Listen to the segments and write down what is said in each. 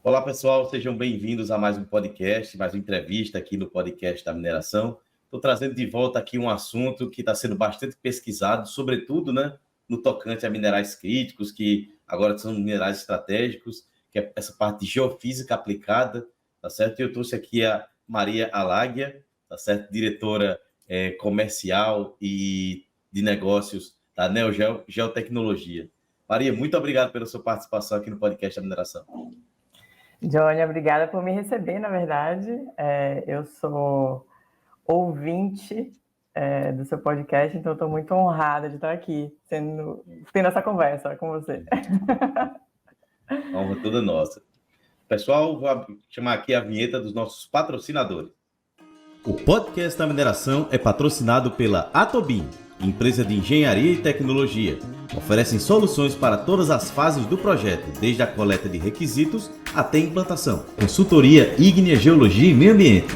Olá, pessoal, sejam bem-vindos a mais um podcast, mais uma entrevista aqui no podcast da mineração. Estou trazendo de volta aqui um assunto que está sendo bastante pesquisado, sobretudo, né, no tocante a minerais críticos, que agora são minerais estratégicos, que é essa parte de geofísica aplicada, tá certo? E eu trouxe aqui a Maria Aláguia, tá certo? Diretora comercial e de negócios da Neogeo Geotecnologia. Maria, muito obrigado pela sua participação aqui no podcast da mineração. Johnny, obrigada por me receber, na verdade. Eu sou ouvinte do seu podcast, então estou muito honrada de estar aqui, tendo essa conversa com você. A honra toda nossa. Pessoal, vou chamar aqui a vinheta dos nossos patrocinadores. O podcast da mineração é patrocinado pela Atobin, empresa de engenharia e tecnologia. Oferecem soluções para todas as fases do projeto, desde a coleta de requisitos até a implantação. Consultoria Ígnea Geologia e Meio Ambiente.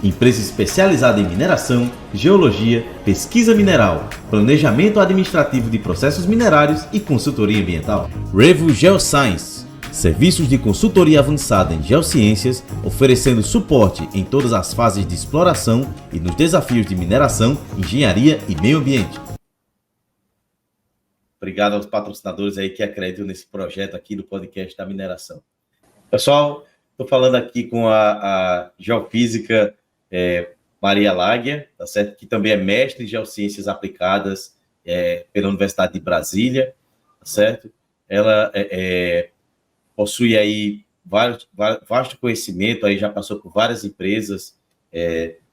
Empresa especializada em mineração, geologia, pesquisa mineral, planejamento administrativo de processos minerários e consultoria ambiental. Revo Geoscience. Serviços de consultoria avançada em geociências, oferecendo suporte em todas as fases de exploração e nos desafios de mineração, engenharia e meio ambiente. Obrigado aos patrocinadores aí que acreditam nesse projeto aqui do podcast da mineração. Pessoal, estou falando aqui com a geofísica Maria Aláguia, tá certo? Que também é mestre em geociências aplicadas pela Universidade de Brasília, tá certo? Ela possui aí vasto conhecimento, aí já passou por várias empresas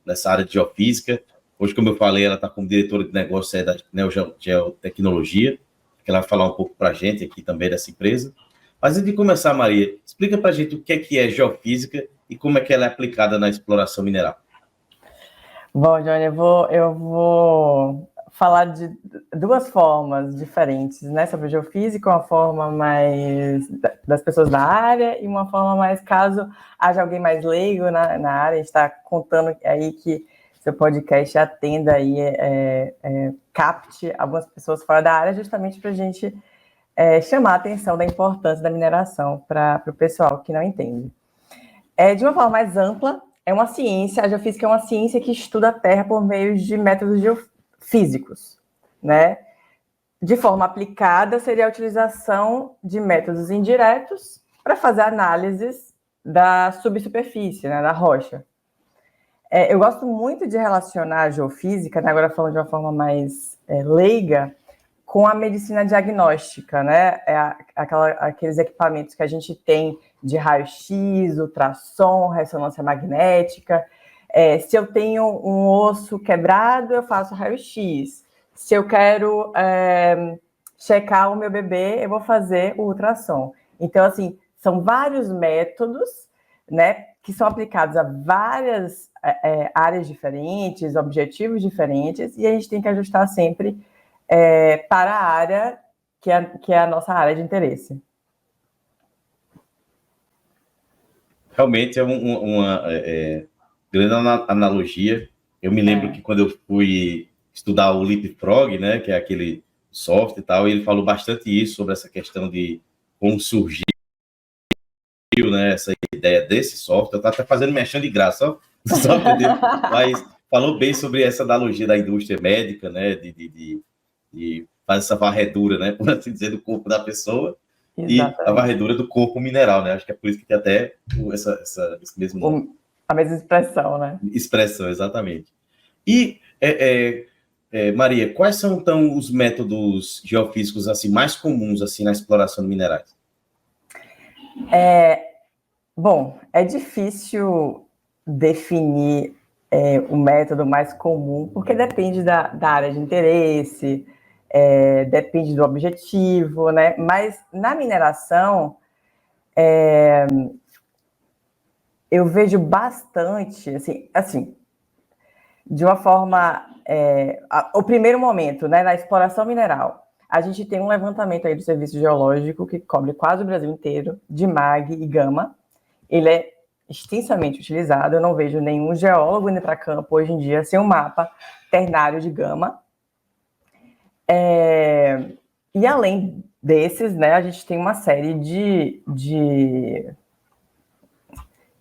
nessa área de geofísica. Hoje, como eu falei, ela está como diretora de negócios da Neogeo-Tecnologia, que ela vai falar um pouco para a gente aqui também dessa empresa. Mas antes de começar, Maria, explica para a gente o que é geofísica e como é que ela é aplicada na exploração mineral. Bom, Johnny, eu vou falar de duas formas diferentes, né? Sobre geofísica, uma forma mais das pessoas da área e uma forma mais, caso haja alguém mais leigo na área, a gente está contando aí que seu podcast atenda aí, capte algumas pessoas fora da área, justamente para a gente chamar a atenção da importância da mineração para o pessoal que não entende. De uma forma mais ampla, é uma ciência, a geofísica é uma ciência que estuda a Terra por meio de métodos geofísicos, né? De forma aplicada, seria a utilização de métodos indiretos para fazer análises da subsuperfície, né, da rocha. Eu gosto muito de relacionar a geofísica, né, agora falando de uma forma mais leiga, com a medicina diagnóstica, né? Aqueles equipamentos que a gente tem de raio-x, ultrassom, ressonância magnética. Se eu tenho um osso quebrado, eu faço raio-x. Se eu quero checar o meu bebê, eu vou fazer o ultrassom. Então, assim, são vários métodos, né, que são aplicados a várias áreas diferentes, objetivos diferentes, e a gente tem que ajustar sempre para a área que é a nossa área de interesse. Realmente é uma grande analogia. Eu me lembro que quando eu fui estudar o Leapfrog, né, que é aquele software e tal, ele falou bastante isso, sobre essa questão de como surgiu, né, essa ideia desse software. Eu estava até fazendo mexendo de graça, só entendeu? Mas falou bem sobre essa analogia da indústria médica, né, de fazer essa varredura, né, por assim dizer, do corpo da pessoa. Exatamente. E a varredura do corpo mineral, né? Acho que é por isso que tem até esse mesmo nome. A mesma expressão, né? Expressão, exatamente. E, Maria, quais são, então, os métodos geofísicos assim, mais comuns assim, na exploração de minerais? Bom, é difícil definir o método mais comum, porque depende da área de interesse, depende do objetivo, né? Mas na mineração, eu vejo bastante, assim, de uma forma, o primeiro momento, né, na exploração mineral, a gente tem um levantamento aí do Serviço Geológico que cobre quase o Brasil inteiro, de mag e gama. Ele é extensamente utilizado, eu não vejo nenhum geólogo indo para campo hoje em dia sem um mapa ternário de gama. E além desses, né, a gente tem uma série de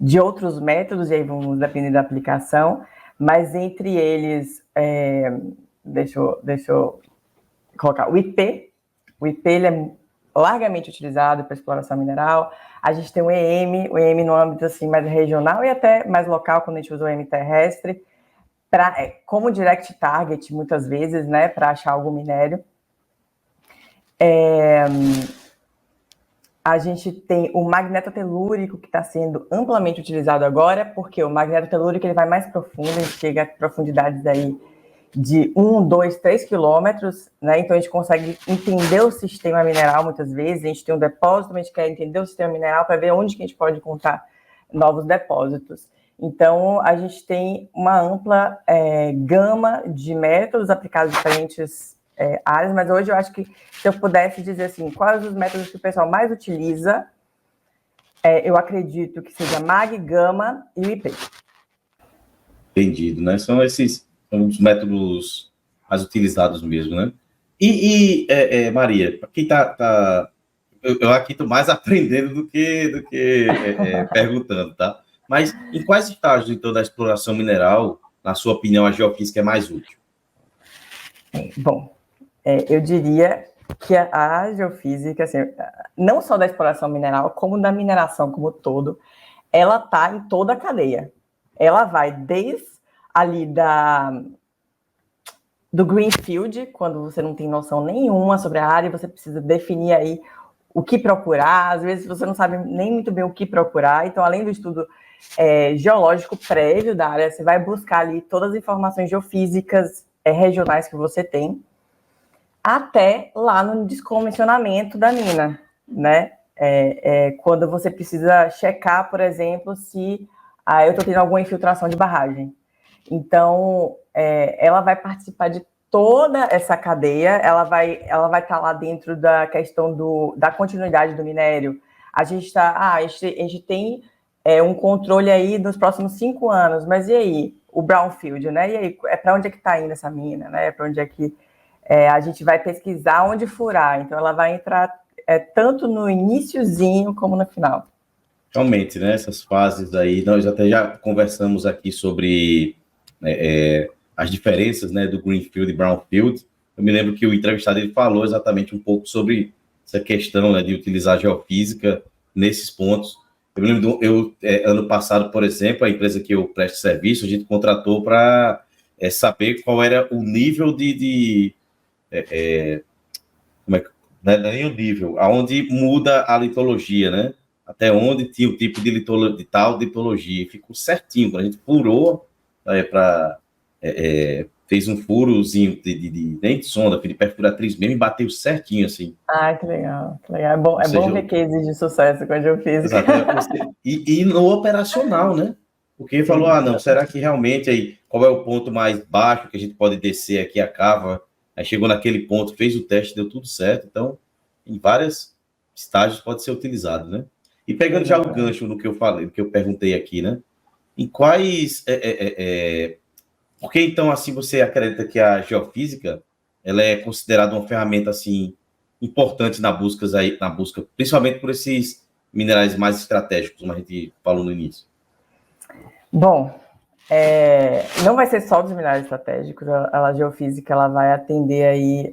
de outros métodos, e aí vamos depender da aplicação, mas entre eles, deixa eu colocar o IP. O IP ele é largamente utilizado para exploração mineral. A gente tem o EM no âmbito assim, mais regional e até mais local, quando a gente usa o EM terrestre, como direct target, muitas vezes, né, para achar algum minério. A gente tem o magnetotelúrico, que está sendo amplamente utilizado agora, porque o magnetotelúrico ele vai mais profundo, ele chega a profundidades aí de 1, 2, 3 quilômetros, né? Então a gente consegue entender o sistema mineral muitas vezes, a gente tem um depósito, a gente quer entender o sistema mineral para ver onde que a gente pode encontrar novos depósitos. Então a gente tem uma ampla gama de métodos aplicados a diferentes áreas, mas hoje eu acho que se eu pudesse dizer assim, quais os métodos que o pessoal mais utiliza, eu acredito que seja MAG, Gama e o IP. Entendido, né? São os métodos mais utilizados mesmo, né? Maria, para quem eu aqui estou mais aprendendo do que perguntando, tá? Mas em quais estágios, então, da exploração mineral, na sua opinião, a geofísica é mais útil? Bom, eu diria que a geofísica, assim, não só da exploração mineral, como da mineração como todo, ela está em toda a cadeia. Ela vai desde ali do greenfield, quando você não tem noção nenhuma sobre a área, você precisa definir aí o que procurar, às vezes você não sabe nem muito bem o que procurar, então além do estudo geológico prévio da área, você vai buscar ali todas as informações geofísicas regionais que você tem, até lá no descomissionamento da mina, né? Quando você precisa checar, por exemplo, se eu estou tendo alguma infiltração de barragem. Então, ela vai participar de toda essa cadeia, ela vai estar lá dentro da questão da continuidade do minério. A gente tem um controle aí nos próximos 5 anos, mas e aí? O brownfield, né? E aí, para onde é que está indo essa mina, né? Para onde é que a gente vai pesquisar onde furar? Então, ela vai entrar tanto no iniciozinho como no final. Realmente, né? Essas fases aí, nós até já conversamos aqui sobre as diferenças, né, do Greenfield e Brownfield. Eu me lembro que o entrevistado ele falou exatamente um pouco sobre essa questão, né, de utilizar a geofísica nesses pontos. Eu me lembro, ano passado, por exemplo, a empresa que eu presto serviço, a gente contratou para saber qual era o nível como é que, não é nem o nível, aonde muda a litologia, né? Até onde tinha o tipo de tal litologia. Ficou certinho, quando a gente furou fez um furozinho nem de sonda, de perfuratriz mesmo, e bateu certinho, assim. Ah, que legal, que legal. É bom ver cases de sucesso com a geofísica. Exatamente. E no operacional, né? Porque falou, não, será que realmente aí, qual é o ponto mais baixo que a gente pode descer aqui a cava? Aí chegou naquele ponto, fez o teste, deu tudo certo. Então, em vários estágios pode ser utilizado, né? E pegando já o gancho no que eu falei, no que eu perguntei aqui, né? Em quais... Por que, então, assim, você acredita que a geofísica ela é considerada uma ferramenta, assim, importante na busca, principalmente por esses minerais mais estratégicos, como a gente falou no início? Bom, não vai ser só dos minerais estratégicos, a geofísica ela vai atender aí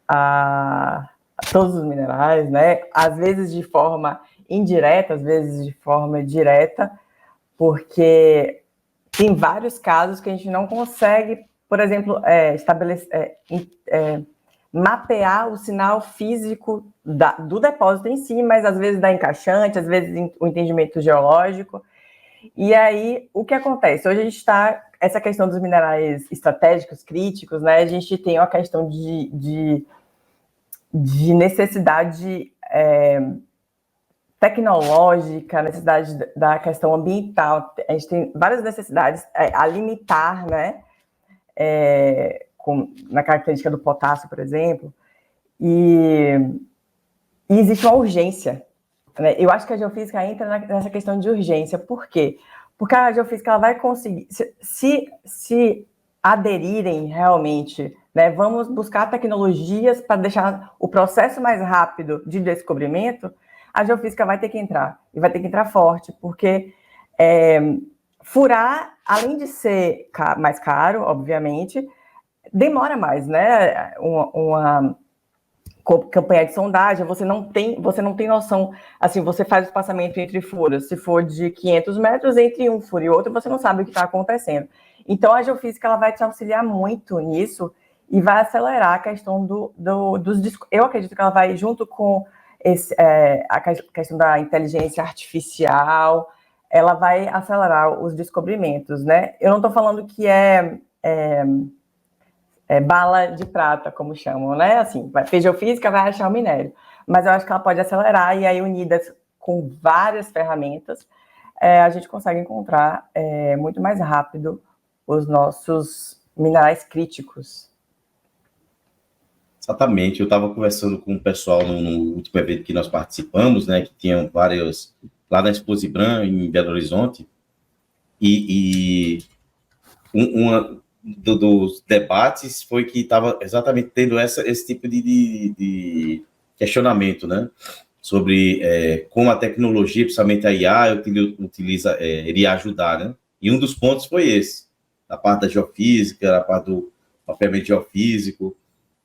a todos os minerais, né? Às vezes de forma indireta, às vezes de forma direta, porque tem vários casos que a gente não consegue, por exemplo, mapear o sinal físico do depósito em si, mas às vezes dá encaixante, às vezes o entendimento geológico. E aí, o que acontece? Hoje a gente está, essa questão dos minerais estratégicos, críticos, né? A gente tem uma questão de necessidade tecnológica, necessidade da questão ambiental. A gente tem várias necessidades a limitar, né? Na característica do potássio, por exemplo. E existe uma urgência. Eu acho que a geofísica entra nessa questão de urgência. Por quê? Porque a geofísica ela vai conseguir, se aderirem realmente, né, vamos buscar tecnologias para deixar o processo mais rápido de descobrimento, a geofísica vai ter que entrar, e vai ter que entrar forte, porque Furar, além de ser mais caro, obviamente, demora mais, né? Uma campanha de sondagem, você não tem noção, assim, você faz o espaçamento entre furos, se for de 500 metros, entre um furo e outro, você não sabe o que está acontecendo. Então, a geofísica, ela vai te auxiliar muito nisso e vai acelerar a questão dos... Eu acredito que ela vai, junto com a questão da inteligência artificial, ela vai acelerar os descobrimentos, né? Eu não estou falando que é bala de prata, como chamam, né? Assim, fez geofísica, vai achar o minério. Mas eu acho que ela pode acelerar, e aí, unidas com várias ferramentas, a gente consegue encontrar muito mais rápido os nossos minerais críticos. Exatamente, eu estava conversando com o pessoal no último evento que nós participamos, né, que tinham vários, lá na Exposibran, em Belo Horizonte, e dos debates foi que estava exatamente tendo esse tipo de questionamento, né, sobre como a tecnologia, principalmente a IA, iria ajudar, né, e um dos pontos foi esse, a parte da geofísica, a parte do mapeamento geofísico.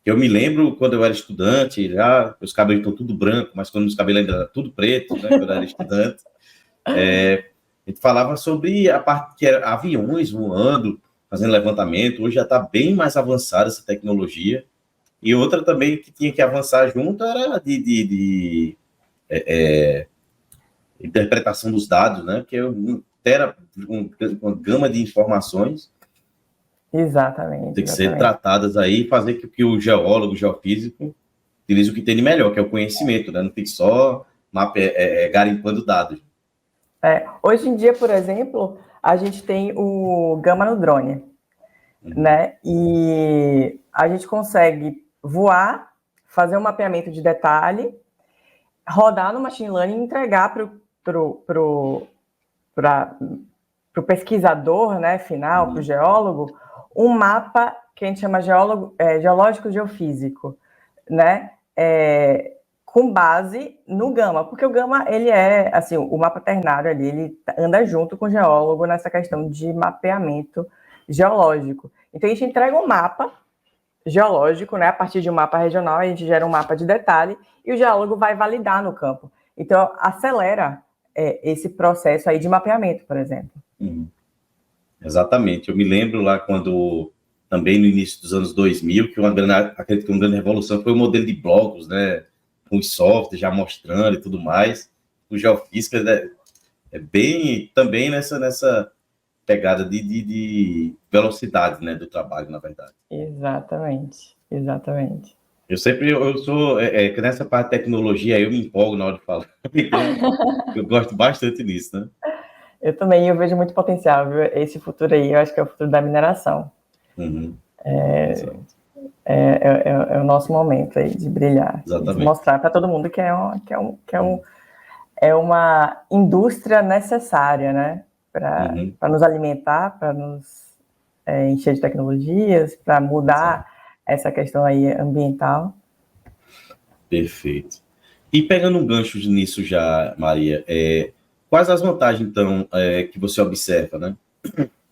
Eu me lembro quando eu era estudante, já os cabelos estão tudo branco, mas quando os cabelos ainda eram tudo preto, né, quando eu era estudante, a gente falava sobre a parte que era aviões voando, fazendo levantamento. Hoje já está bem mais avançada essa tecnologia. E outra também que tinha que avançar junto era de interpretação dos dados, né, porque era uma gama de informações. Exatamente. Tem que ser tratadas aí e fazer com que o geólogo, o geofísico, utilize o que tem de melhor, que é o conhecimento, né? Não fique só garimpando dados. Hoje em dia, por exemplo, a gente tem o Gama no drone, né? E a gente consegue voar, fazer um mapeamento de detalhe, rodar no machine learning e entregar para o pesquisador, né, final, para o geólogo, um mapa que a gente chama geológico geofísico, né, com base no Gama, porque o Gama, ele é, assim, o mapa ternário ali, ele anda junto com o geólogo nessa questão de mapeamento geológico. Então, a gente entrega um mapa geológico, né, a partir de um mapa regional, a gente gera um mapa de detalhe e o geólogo vai validar no campo. Então, acelera esse processo aí de mapeamento, por exemplo. Exatamente. Eu me lembro lá quando, também no início dos anos 2000, acredito que uma grande revolução foi o modelo de blocos, né? Com os softwares já mostrando e tudo mais. O geofísica, né, bem também nessa pegada de velocidade, né, do trabalho, na verdade. Exatamente. Eu sou, que nessa parte de tecnologia, eu me empolgo na hora de falar. Então, eu gosto bastante disso, né? Eu também, eu vejo muito potencial, viu? Esse futuro aí, eu acho que é o futuro da mineração. É o nosso momento aí de brilhar, exatamente, de mostrar para todo mundo que é uma indústria necessária, né? Para nos alimentar, para nos encher de tecnologias, para mudar essa questão aí ambiental. Perfeito. E pegando um gancho nisso já, Maria, quais as vantagens, então, que você observa, né,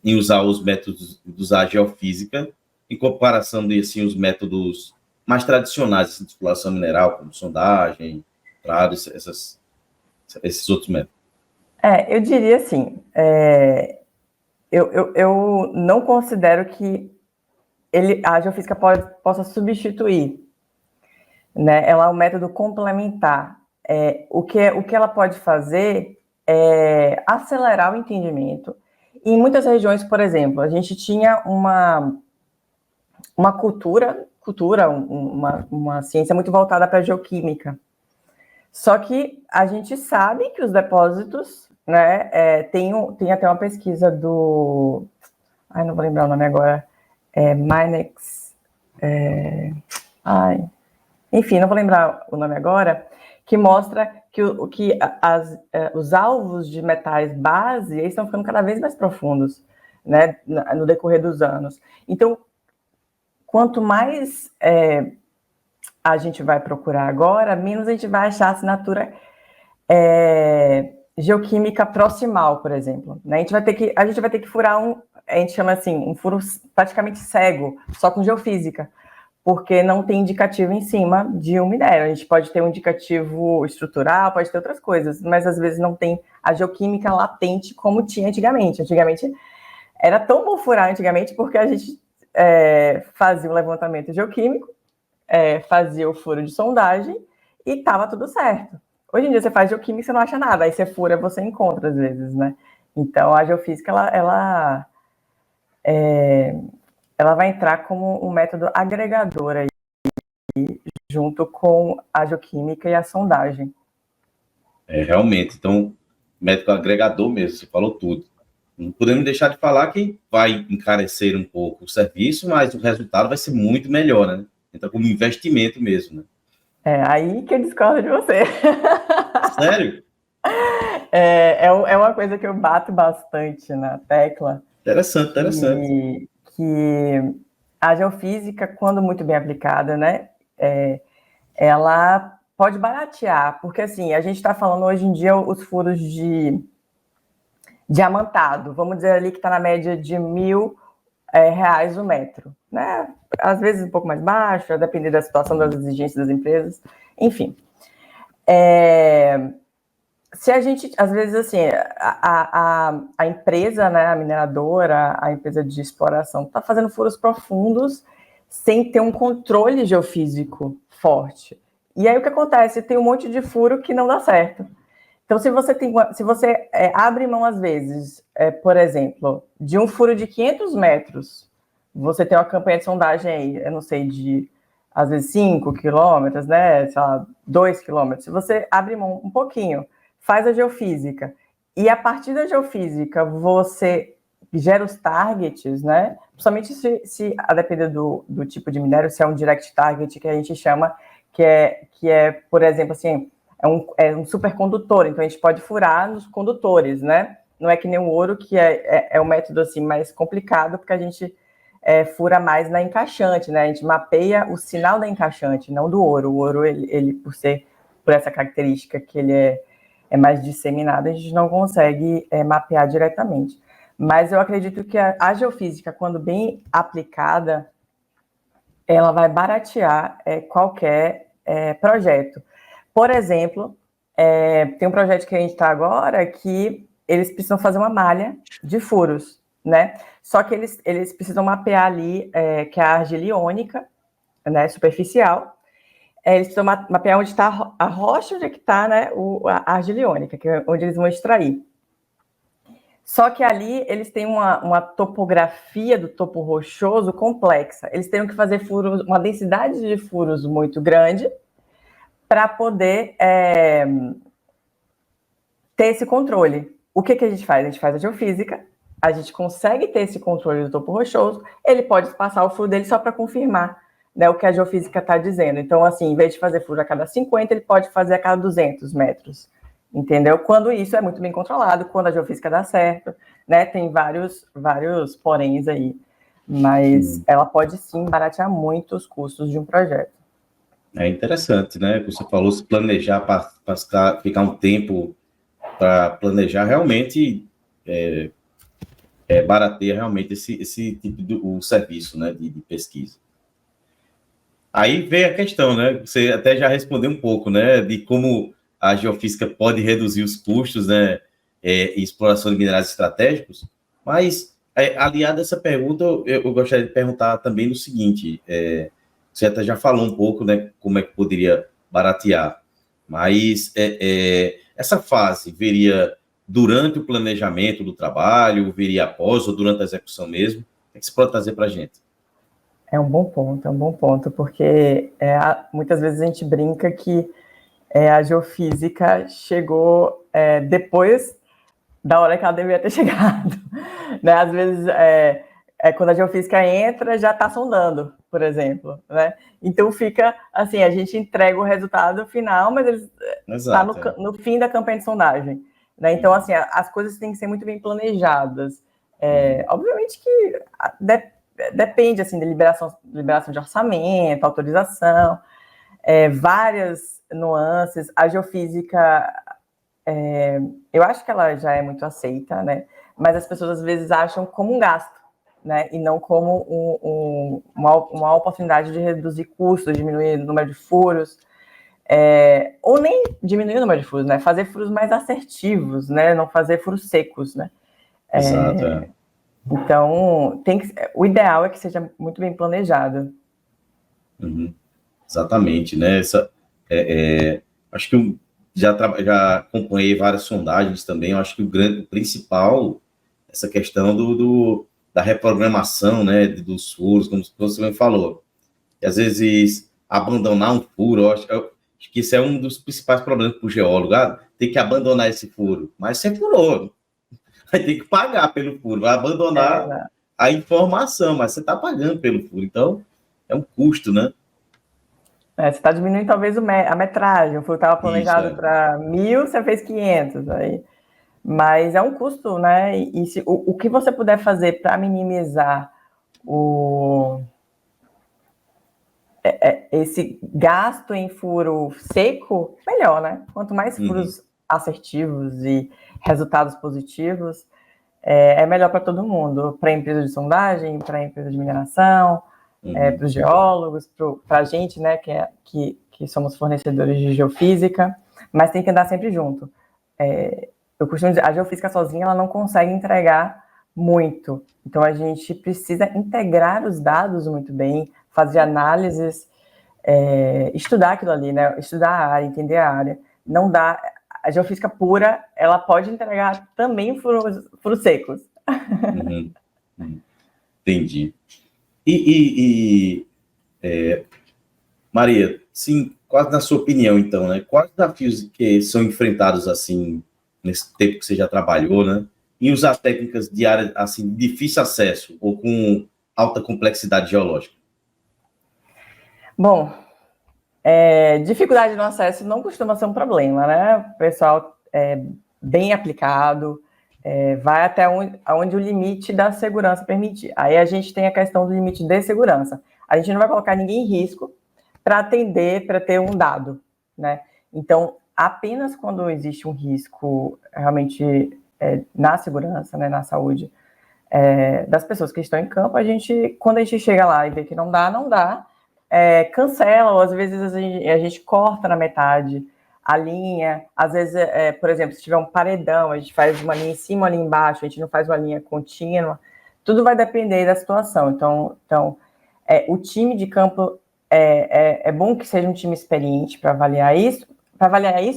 em usar os métodos, usar a geofísica, em comparação de, assim, os métodos mais tradicionais assim, de exploração mineral, como sondagem, esses outros métodos? Eu diria assim, eu não considero que a geofísica possa substituir, né? Ela é um método complementar. O que ela pode fazer é acelerar o entendimento. Em muitas regiões, por exemplo, a gente tinha uma cultura, uma ciência muito voltada para a geoquímica. Só que a gente sabe que os depósitos, né, tem até uma pesquisa do... não vou lembrar o nome agora. Minex... enfim, não vou lembrar o nome agora, que mostra que os alvos de metais base eles estão ficando cada vez mais profundos, né, no decorrer dos anos. Então, quanto mais a gente vai procurar agora, menos a gente vai achar assinatura geoquímica proximal, por exemplo, né? A gente vai ter que furar a gente chama assim, um furo praticamente cego, só com geofísica, porque não tem indicativo em cima de um minério. A gente pode ter um indicativo estrutural, pode ter outras coisas, mas às vezes não tem a geoquímica latente como tinha antigamente. Antigamente era tão bom furar antigamente porque a gente fazia o levantamento geoquímico, fazia o furo de sondagem e estava tudo certo. Hoje em dia você faz geoquímica e você não acha nada, aí você fura, você encontra às vezes, né? Então a geofísica, ela vai entrar como um método agregador aí, junto com a geoquímica e a sondagem. Realmente, então, método agregador mesmo, você falou tudo. Não podemos deixar de falar que vai encarecer um pouco o serviço, mas o resultado vai ser muito melhor, né? Então, como investimento mesmo, né? Aí que eu discordo de você. Sério? É uma coisa que eu bato bastante na tecla. Interessante, interessante. Que a geofísica, quando muito bem aplicada, né, ela pode baratear, porque assim, a gente está falando hoje em dia os furos de diamantado, vamos dizer ali que está na média de R$ 1.000 o metro, né? Às vezes um pouco mais baixo, a depender da situação, das exigências das empresas, enfim. Se a gente, às vezes, assim, a empresa, né, a mineradora, a empresa de exploração, está fazendo furos profundos sem ter um controle geofísico forte. E aí o que acontece? Tem um monte de furo que não dá certo. Então, se você abre mão, às vezes, por exemplo, de um furo de 500 metros, você tem uma campanha de sondagem aí, eu não sei, de, às vezes, 5 quilômetros, né, sei lá, 2 quilômetros. Se você abre mão um pouquinho, faz a geofísica, e a partir da geofísica você gera os targets, né, principalmente se a depender do tipo de minério, se é um direct target, que a gente chama, que é por exemplo, assim, é um supercondutor, então a gente pode furar nos condutores, né? Não é que nem o ouro, que é um método assim, mais complicado, porque a gente fura mais na encaixante, né? A gente mapeia o sinal da encaixante, não do ouro. O ouro, ele por essa característica que ele é mais disseminado, a gente não consegue mapear diretamente. Mas eu acredito que a geofísica, quando bem aplicada, ela vai baratear qualquer projeto. Por exemplo, tem um projeto que a gente está agora que eles precisam fazer uma malha de furos, né? Só que eles precisam mapear ali, que é a argila iônica, né, superficial. Eles precisam mapear onde está a rocha, onde é que está, né, a argila iônica, que é onde eles vão extrair. Só que ali eles têm uma topografia do topo rochoso complexa. Eles têm que fazer furos, uma densidade de furos muito grande, para poder ter esse controle. O que a gente faz? A gente faz a geofísica, a gente consegue ter esse controle do topo rochoso, ele pode passar o furo dele só para confirmar, né, o que a geofísica está dizendo. Então, assim, em vez de fazer furo a cada 50, ele pode fazer a cada 200 metros, entendeu? Quando isso é muito bem controlado, quando a geofísica dá certo, né, tem vários poréns aí, mas ela pode sim baratear muito os custos de um projeto. É interessante, né? Você falou se planejar para ficar um tempo para planejar, realmente barateia realmente esse tipo de o serviço, né, de pesquisa. Aí vem a questão, né? Você até já respondeu um pouco, né, de como a geofísica pode reduzir os custos, né, em exploração de minerais estratégicos, mas aliado a essa pergunta, eu gostaria de perguntar também no seguinte, você até já falou um pouco, né, como é que poderia baratear, mas essa fase viria durante o planejamento do trabalho, viria após ou durante a execução mesmo? O que você pode trazer para a gente? É um bom ponto, porque muitas vezes a gente brinca que a geofísica chegou depois da hora que ela deveria ter chegado. Né? Às vezes, quando a geofísica entra, já está sondando, por exemplo. Né? Então fica assim, a gente entrega o resultado final, mas ele está no fim da campanha de sondagem. Né? Então, assim, as coisas têm que ser muito bem planejadas. Obviamente que depende assim, de liberação de orçamento, autorização, várias nuances. A geofísica eu acho que ela já é muito aceita, né? Mas as pessoas às vezes acham como um gasto, né? E não como uma oportunidade de reduzir custos, diminuir o número de furos, ou nem diminuir o número de furos, né? Fazer furos mais assertivos, né? Não fazer furos secos, né? Exato. Então, o ideal é que seja muito bem planejado. Uhum. Exatamente, né? Acho que eu já acompanhei várias sondagens também. Eu acho que o principal, essa questão da reprogramação, né? Dos furos, como você me falou. E às vezes abandonar um furo, eu acho que isso é um dos principais problemas para o geólogo. Tem que abandonar esse furo, mas você furou, vai ter que pagar pelo furo, vai abandonar a informação, mas você está pagando pelo furo, então é um custo, né? Você está diminuindo talvez a metragem, o furo estava planejado para 1.000, você fez 500, aí. Mas é um custo, né? E o que você puder fazer para minimizar esse gasto em furo seco, melhor, né? Quanto mais furos assertivos e resultados positivos, é melhor para todo mundo, para a empresa de sondagem, para a empresa de mineração, para os geólogos, para a gente, né, que somos fornecedores de geofísica, mas tem que andar sempre junto. Eu costumo dizer, a geofísica sozinha ela não consegue entregar muito, então a gente precisa integrar os dados muito bem, fazer análises, estudar aquilo ali, né, estudar a área, entender a área. Não dá, a geofísica pura, ela pode entregar também furos secos. Entendi. Maria, sim, quase na sua opinião, então, né? Quais desafios que são enfrentados, assim, nesse tempo que você já trabalhou, né? Em usar técnicas de área, assim, de difícil acesso ou com alta complexidade geológica? Bom, dificuldade no acesso não costuma ser um problema, né? O pessoal bem aplicado, vai até onde o limite da segurança permitir. Aí a gente tem a questão do limite de segurança. A gente não vai colocar ninguém em risco para atender, para ter um dado, né? Então, apenas quando existe um risco realmente na segurança, né, na saúde das pessoas que estão em campo, quando a gente chega lá e vê que não dá, cancela, ou às vezes a gente corta na metade a linha, às vezes, por exemplo, se tiver um paredão, a gente faz uma linha em cima, uma linha embaixo, a gente não faz uma linha contínua, tudo vai depender da situação. Então o time de campo é bom que seja um time experiente para avaliar isso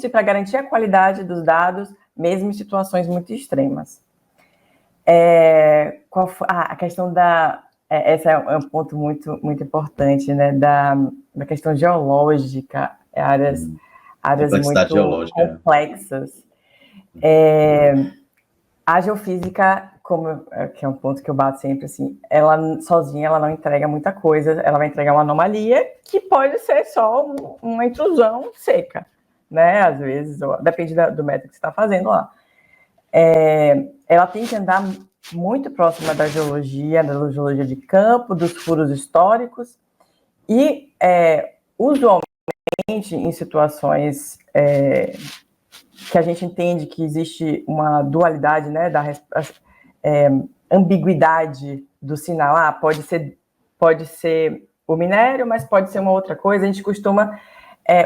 e para garantir a qualidade dos dados, mesmo em situações muito extremas. A questão esse é um ponto muito, muito importante, né, da questão geológica, áreas muito complexas. A geofísica, que é um ponto que eu bato sempre, assim, ela sozinha ela não entrega muita coisa, ela vai entregar uma anomalia que pode ser só uma intrusão seca, né, às vezes, depende do método que você está fazendo lá. Ela tem que andar muito próxima da geologia de campo, dos furos históricos, e usualmente em situações que a gente entende que existe uma dualidade, né, da ambiguidade do sinal. Pode ser o minério, mas pode ser uma outra coisa. A gente costuma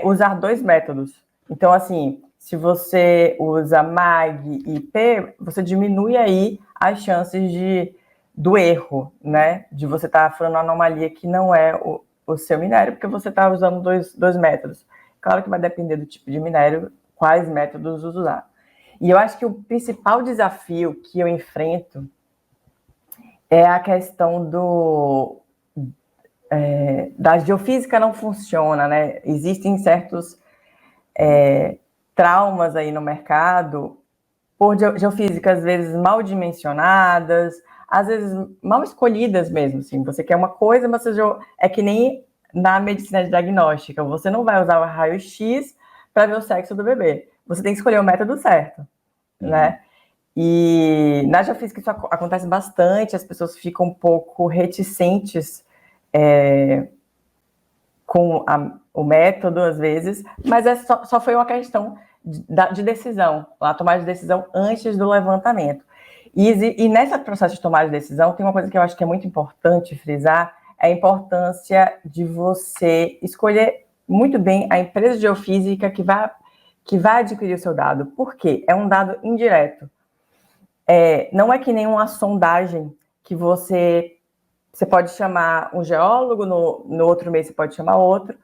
usar 2 métodos. Então, assim, se você usa MAG e IP, você diminui aí as chances do erro, né? De você estar falando uma anomalia que não é o seu minério, porque você está usando dois métodos. Claro que vai depender do tipo de minério, quais métodos usar. E eu acho que o principal desafio que eu enfrento é a questão da geofísica não funciona, né? Existem certos traumas aí no mercado por geofísicas, às vezes, mal dimensionadas, às vezes mal escolhidas mesmo, assim. Você quer uma coisa, mas é que nem na medicina diagnóstica, você não vai usar o raio-x para ver o sexo do bebê. Você tem que escolher o método certo, né? E na geofísica isso acontece bastante, as pessoas ficam um pouco reticentes com o método, às vezes, mas só foi uma questão de decisão, a tomada de decisão antes do levantamento. E nesse processo de tomada de decisão, tem uma coisa que eu acho que é muito importante frisar, é a importância de você escolher muito bem a empresa de geofísica que vai adquirir o seu dado. Por quê? É um dado indireto. Não é que nem uma sondagem que você pode chamar um geólogo, no outro mês você pode chamar outro.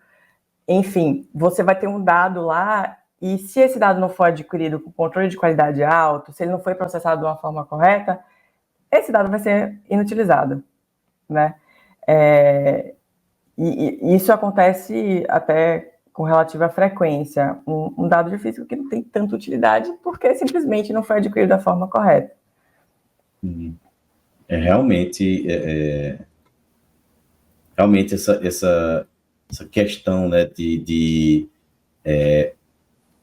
Enfim, você vai ter um dado lá, e se esse dado não for adquirido com controle de qualidade alto, se ele não foi processado de uma forma correta, esse dado vai ser inutilizado, né? E isso acontece até com relativa frequência. Um dado de físico que não tem tanta utilidade porque simplesmente não foi adquirido da forma correta. Realmente essa questão, né, de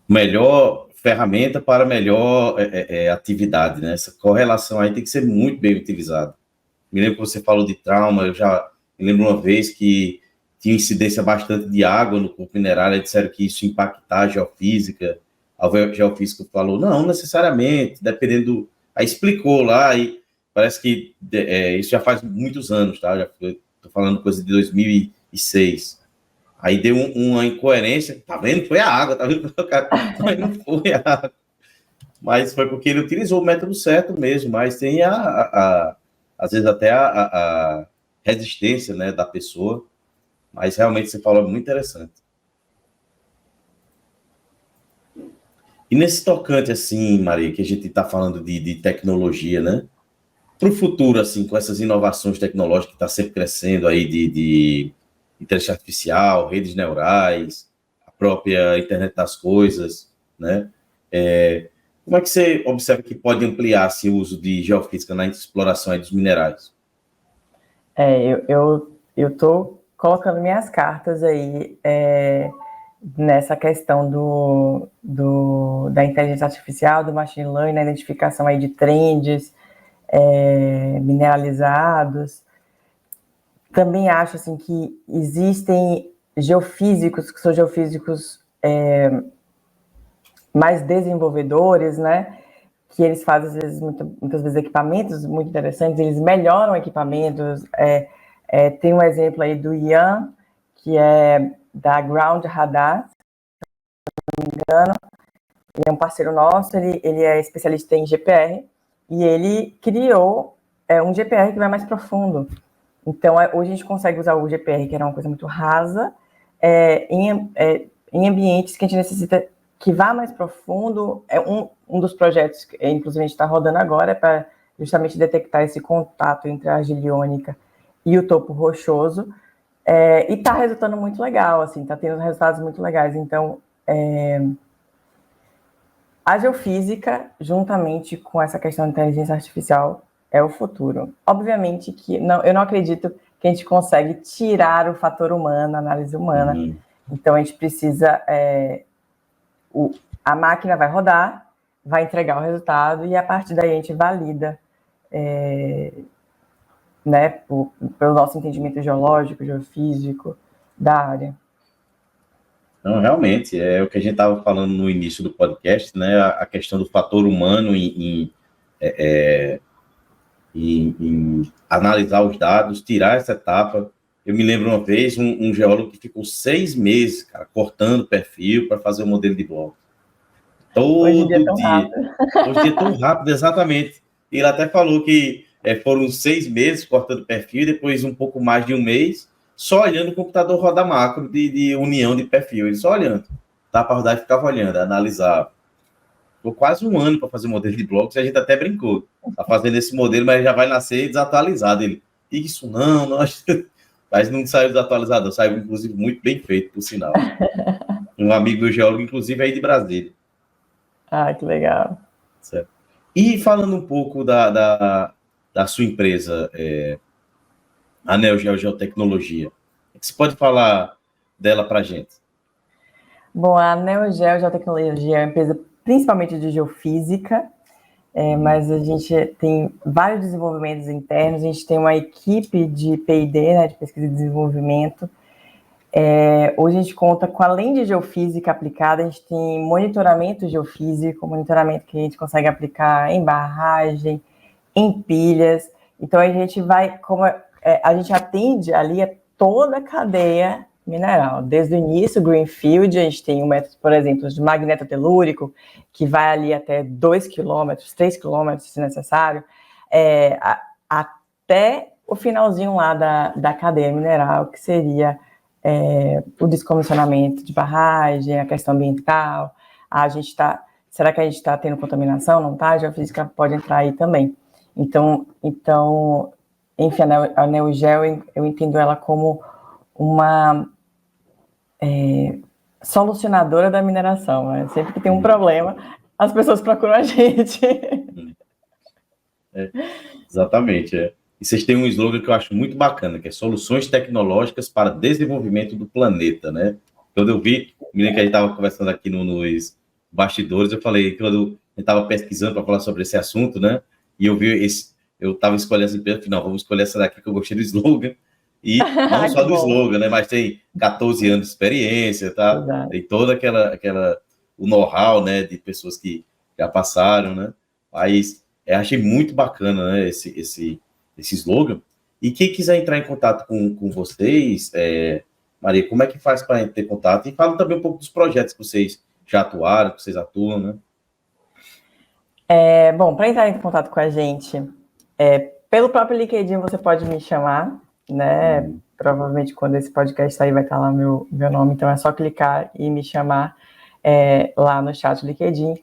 melhor ferramenta para melhor atividade, né? Essa correlação aí tem que ser muito bem utilizada. Me lembro que você falou de trauma, eu já me lembro uma vez que tinha incidência bastante de água no corpo mineral, e disseram que isso impactar a geofísica. A geofísica falou, não necessariamente, dependendo aí explicou lá, e parece que isso já faz muitos anos, tá? Já estou falando coisa de 2006. Aí deu uma incoerência, tá vendo? Foi a água, tá vendo? Mas não foi a água. Mas foi porque ele utilizou o método certo mesmo, mas tem às vezes até a resistência, né, da pessoa. Mas realmente você falou muito interessante. E nesse tocante, assim, Maria, que a gente está falando de tecnologia, né? Para o futuro, assim, com essas inovações tecnológicas que está sempre crescendo aí de inteligência artificial, redes neurais, a própria internet das coisas, né? Como é que você observa que pode ampliar assim, o uso de geofísica na exploração aí dos minerais? Eu estou colocando minhas cartas aí nessa questão da inteligência artificial, do machine learning, na identificação aí de trends mineralizados. Também acho assim, que existem geofísicos, que são geofísicos mais desenvolvedores, né? Que eles fazem, às vezes, muitas vezes, equipamentos muito interessantes, eles melhoram equipamentos. Tem um exemplo aí do Ian, que é da Ground Radar, se não me engano. Ele é um parceiro nosso, ele é especialista em GPR, e ele criou um GPR que vai mais profundo. Então, hoje a gente consegue usar o GPR, que era uma coisa muito rasa, em ambientes que a gente necessita que vá mais profundo. Um dos projetos que, inclusive, a gente está rodando agora para justamente detectar esse contato entre a argila iônica e o topo rochoso, e está resultando muito legal, assim, está tendo resultados muito legais. Então, a geofísica, juntamente com essa questão da inteligência artificial, é o futuro. Obviamente que eu não acredito que a gente consegue tirar o fator humano, a análise humana. Uhum. Então, a gente precisa... a máquina vai rodar, vai entregar o resultado, e a partir daí a gente valida, né, pelo nosso entendimento geológico, geofísico da área. Não, realmente, é o que a gente estava falando no início do podcast, né, a questão do fator humano em analisar os dados, tirar essa etapa. Eu me lembro uma vez, um geólogo que ficou 6 meses, cara, cortando perfil para fazer o modelo de bloco. Todo dia. Hoje em dia é tão rápido, exatamente. Ele até falou que foram 6 meses cortando perfil, depois um pouco mais de um mês, só olhando o computador rodar macro de união de perfil. Ele só olhando. Tá para rodar e ficava olhando, analisava. Ficou quase um ano para fazer o modelo de blocos, e a gente até brincou. Tá fazendo esse modelo, mas já vai nascer desatualizado. Ele, isso não, mas não saiu desatualizado, saiu, inclusive, muito bem feito, por sinal. Um amigo meu geólogo, inclusive, aí de Brasília. Ah, que legal. Certo. E falando um pouco da sua empresa, a Neogeo Geotecnologia, o que você pode falar dela para a gente? Bom, a Neogeo Geotecnologia é uma empresa principalmente de geofísica, mas a gente tem vários desenvolvimentos internos, a gente tem uma equipe de P&D, né, de pesquisa e desenvolvimento, Hoje a gente conta com, além de geofísica aplicada, a gente tem monitoramento geofísico, monitoramento que a gente consegue aplicar em barragem, em pilhas. Então a gente vai, a gente atende ali toda a cadeia mineral, desde o início, Greenfield, a gente tem um método, por exemplo, de magneto telúrico, que vai ali até 2 quilômetros, 3 quilômetros, se necessário, até o finalzinho lá da cadeia mineral, que seria o descomissionamento de barragem, a questão ambiental, será que a gente está tendo contaminação? Não está? A geofísica pode entrar aí também. Então enfim, a Neogel, eu entendo ela como uma solucionadora da mineração, né? Sempre que tem um problema, as pessoas procuram a gente. Exatamente, E vocês têm um slogan que eu acho muito bacana, que é Soluções Tecnológicas para Desenvolvimento do Planeta, né? Quando eu vi, que a gente estava conversando aqui nos bastidores, eu falei, quando eu estava pesquisando para falar sobre esse assunto, né? E eu vi eu estava escolhendo essa empresa, final, vamos escolher essa daqui que eu gostei do slogan, e não só do slogan, né? Mas tem 14 anos de experiência, tá? Exato. Tem toda o know-how, né? De pessoas que já passaram, né? Mas achei muito bacana, né? Esse slogan. E quem quiser entrar em contato com vocês, Maria, como é que faz para ter contato? E fala também um pouco dos projetos que vocês já atuaram, que vocês atuam, né? Bom, para entrar em contato com a gente, pelo próprio LinkedIn você pode me chamar, né? Provavelmente quando esse podcast sair vai estar lá meu nome, então é só clicar e me chamar lá no chat do LinkedIn.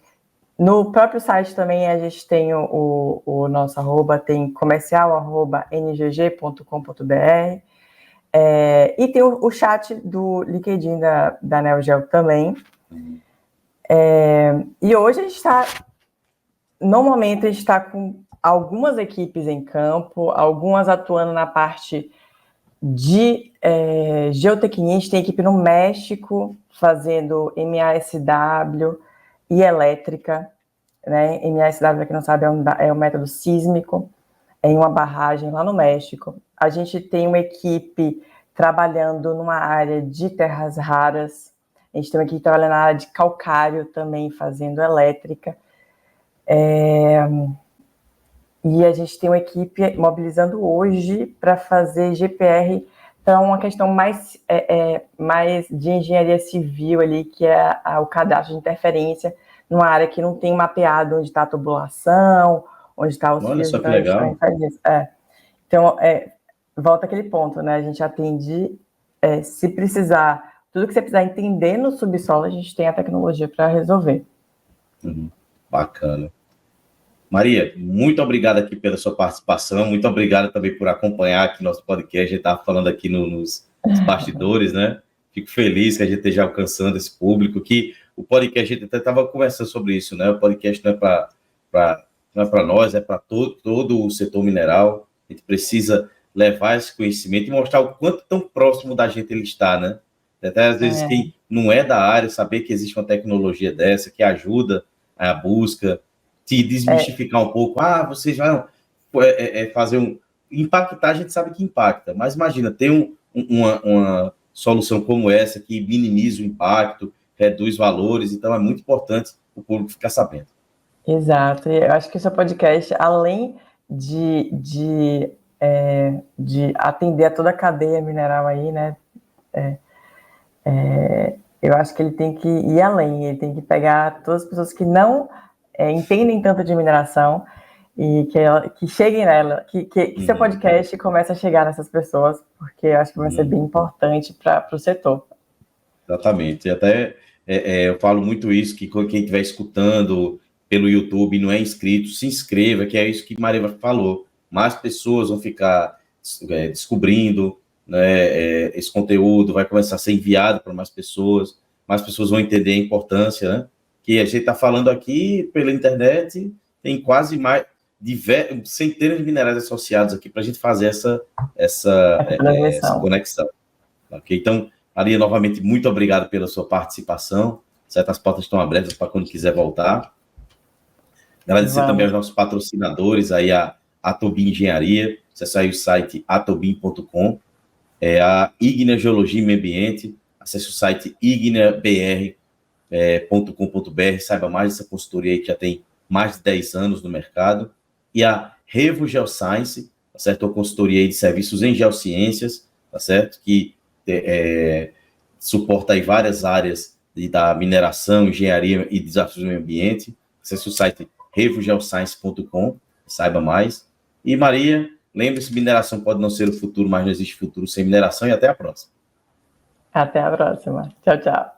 No próprio site também a gente tem o nosso arroba, tem comercial@ngg.com.br, e tem o chat do LinkedIn da Neogel também. E hoje a gente está, no momento, a gente está com algumas equipes em campo, algumas atuando na parte de geotecnia. A gente tem equipe no México fazendo MASW e elétrica, né? MASW, para quem não sabe, é um método sísmico em uma barragem lá no México. A gente tem uma equipe trabalhando numa área de terras raras, a gente tem uma equipe trabalhando na área de calcário também, fazendo elétrica, e a gente tem uma equipe mobilizando hoje para fazer GPR, para uma questão mais de engenharia civil ali, que é o cadastro de interferência, numa área que não tem mapeado onde está a tubulação, onde está os fios. Olha só que legal. Então, volta aquele ponto, né? A gente atende, se precisar, tudo que você precisar entender no subsolo, a gente tem a tecnologia para resolver. Bacana. Maria, muito obrigado aqui pela sua participação, muito obrigado também por acompanhar aqui nosso podcast. A gente estava falando aqui nos bastidores, né? Fico feliz que a gente esteja alcançando esse público, que o podcast, a gente até estava conversando sobre isso, né? O podcast não é para nós, é para todo o setor mineral. A gente precisa levar esse conhecimento e mostrar o quanto tão próximo da gente ele está, né? Até às vezes quem não é da área, saber que existe uma tecnologia dessa, que ajuda a busca, te desmistificar um pouco. Vocês vão fazer impactar, a gente sabe que impacta, mas imagina, ter uma solução como essa que minimiza o impacto, reduz valores, então é muito importante o público ficar sabendo. Exato, e eu acho que o seu podcast, além de atender a toda a cadeia mineral aí, né, eu acho que ele tem que ir além, ele tem que pegar todas as pessoas que não entendem tanto de mineração e que cheguem nela, que seu podcast comece a chegar nessas pessoas, porque eu acho que vai ser bem importante para o setor. Exatamente, e até eu falo muito isso, que quem estiver escutando pelo YouTube e não é inscrito, se inscreva, que é isso que Maria falou, mais pessoas vão ficar descobrindo, né, esse conteúdo, vai começar a ser enviado para mais pessoas vão entender a importância, né? Que a gente está falando aqui pela internet, tem quase mais centenas de minerais associados aqui para a gente fazer essa conexão. Okay? Então, Maria, novamente, muito obrigado pela sua participação. Certas portas estão abertas para quando quiser voltar. Agradecer também aos nossos patrocinadores, aí a Atobin Engenharia. Você sai o site atobin.com. é a Ignea Geologia e Meio Ambiente. Acesse o site igneabr.com.br, saiba mais dessa consultoria aí que já tem mais de 10 anos no mercado. E a Revo Geoscience, tá certo? A consultoria aí de serviços em geociências, tá certo? Que suporta aí várias áreas da mineração, engenharia e desafios do meio ambiente. Acesse o site revogeoscience.com, saiba mais. E Maria, lembre-se, mineração pode não ser o futuro, mas não existe futuro sem mineração, e até a próxima. Até a próxima. Tchau, tchau.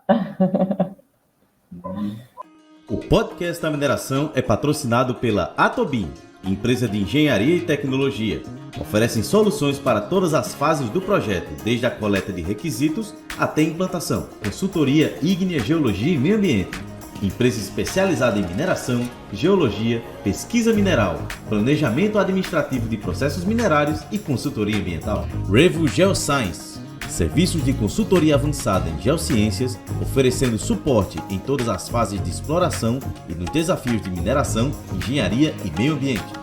O podcast da mineração é patrocinado pela Atobin, empresa de engenharia e tecnologia. Oferecem soluções para todas as fases do projeto, desde a coleta de requisitos até a implantação. Consultoria Ignea Geologia e Meio Ambiente. Empresa especializada em mineração, geologia, pesquisa mineral, planejamento administrativo de processos minerários e consultoria ambiental. Revo Geoscience. Serviços de consultoria avançada em geociências, oferecendo suporte em todas as fases de exploração e nos desafios de mineração, engenharia e meio ambiente.